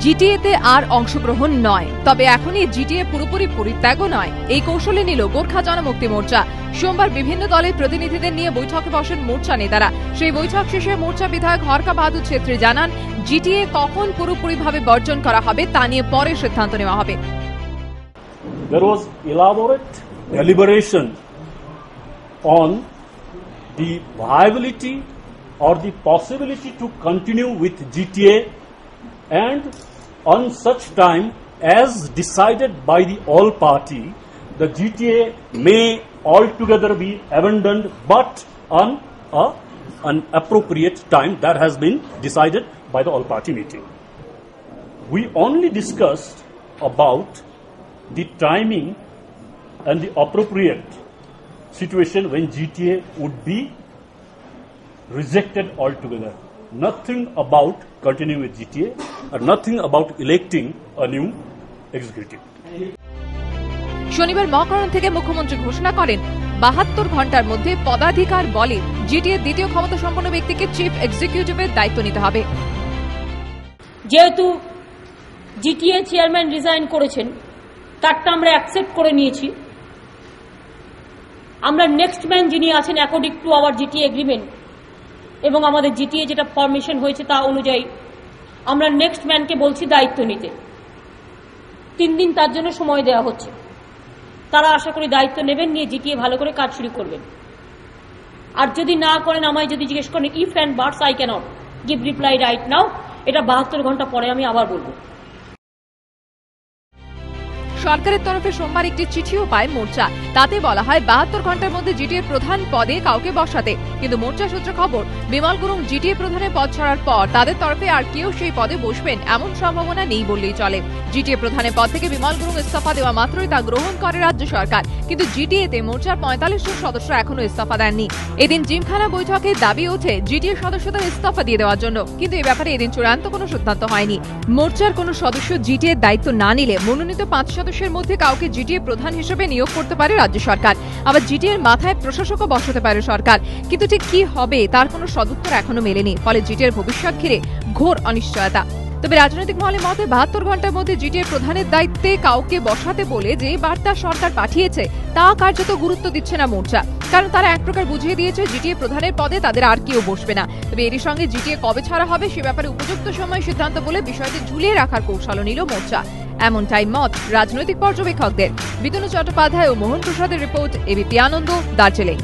জিটিএতে আর অংশগ্রহণ নয়, তবে এখনই জিটিএ পুরোপুরি পরিত্যাগও নয়, এই কৌশলে নিল গোর্খা জনমুক্তি মোর্চা। সোমবার বিভিন্ন দলের প্রতিনিধিদের নিয়ে বৈঠকে বসেন মোর্চা নেতারা। সেই বৈঠক শেষে মোর্চা বিধায়ক হরকা বাহাদুর ছেত্রী জানান, জিটিএ কখন পুরোপুরিভাবে বর্জন করা হবে তা নিয়ে পরে সিদ্ধান্ত নেওয়া হবে। There was elaborate deliberation on the viability or the possibility to continue with GTA, and on such time as decided by the all party, the GTA may altogether be abandoned, but on an appropriate time that has been decided by the all party meeting. We only discussed about the timing and the appropriate situation when GTA would be rejected altogether. Nothing about continuing with GTA or nothing about electing a new executive. শনিবার মকরণ থেকে মুখ্যমন্ত্রী ঘোষণা করেন ৭২ ঘন্টার মধ্যে পদাধিকার বলে জিটিএর দ্বিতীয় ক্ষমতা সম্পন্ন ব্যক্তিকে চিফ এক্সিকিউটিভের দায়িত্ব নিতে হবে। যেহেতু জিটিএ চেয়ারম্যান রিজাইন করেছেন, তারটা আমরা অ্যাকসেপ্ট করে নিয়েছি। আমরা নেক্সট ম্যান যিনি আছেন according to our GTA agreement এবং আমাদের জিটিএ যেটা ফরমেশন হয়েছে তা অনুযায়ী আমরা নেক্সট ম্যানকে বলছি দায়িত্ব নিতে। 3 দিন তার জন্য সময় দেওয়া হচ্ছে। তারা আশা করি দায়িত্ব নেবেন, নিয়ে জিটিএ ভালো করে কাজ শুরু করবেন। আর যদি না করেন, আমায় যদি জিজ্ঞেস করেন if and buts, I can't give reply right now, এটা 72 ঘন্টা পরে আমি আবার বলবো। সরকারের তরফে সোমবার একটি চিঠিও পায় মোর্চা। তাতে বলা হয় 72 ঘন্টার মধ্যে জিটিএর প্রধান পদে কাউকে বসাতে, কিন্তু মোর্চা সূত্রে খবর বিমল গুরুং জিটিএ প্রধানের পদ ছাড়ার পর তাদের তরফে আর কেউ সেই পদে বসবেন এমন সম্ভাবনা নেই বললেই চলে। জিটিএ প্রধানের পদ থেকে বিমল গুরুং ইস্তফা দেওয়া মাত্রই তা গ্রহণ করে রাজ্য সরকার, কিন্তু জিটিএতে মোর্চার ৪৫ জন সদস্য এখনো ইস্তফা দেননি। এদিন জিমখানা বৈঠকে দাবি ওঠে জিটিএ সদস্যদের ইস্তফা দিয়ে দেওয়ার জন্য, কিন্তু এ ব্যাপারে এদিন চূড়ান্ত কোনো সিদ্ধান্ত হয়নি। মোর্চার কোনো সদস্য জিটিএর দায়িত্ব না নিলে মনোনীত 5 সদস্যের মধ্যে কাউকে জিটিএ প্রধান হিসেবে নিয়োগ করতে পারে রাজ্য সরকার, আবার জিটিএর মাথায় প্রশাসকও বসাতে পারে সরকার। কিন্তু ঠিক কি হবে তার কোনো সদুত্তর এখনো মেলেনি, ফলে জিটিএর ভবিষ্যৎ ঘিরে ঘোর অনিশ্চয়তা। তবে রাজনৈতিক মহলে মতে ৭২ ঘন্টার মধ্যে জিটিএর প্রধানের দায়িত্বে কাউকে বসাতে বলে যে বার্তা সরকার পাঠিয়েছে তা কার্যত গুরুত্ব দিচ্ছে না মোর্চা, কারণ তারা এক প্রকার বুঝিয়ে দিয়েছে জিটিএ প্রধানের পদে তাদের আর কেউ বসবে না। তবে এরই সঙ্গে জিটিএ কবে ছাড়া হবে সে ব্যাপারে উপযুক্ত সময় সিদ্ধান্ত বলে বিষয়টি ঝুলিয়ে রাখার কৌশলও নিল মোর্চা, এমনটাই মত রাজনৈতিক পর্যবেক্ষকদের। বিতনু চট্টোপাধ্যায় ও মোহন প্রসাদের রিপোর্ট, এবিপি আনন্দ, দার্জিলিং।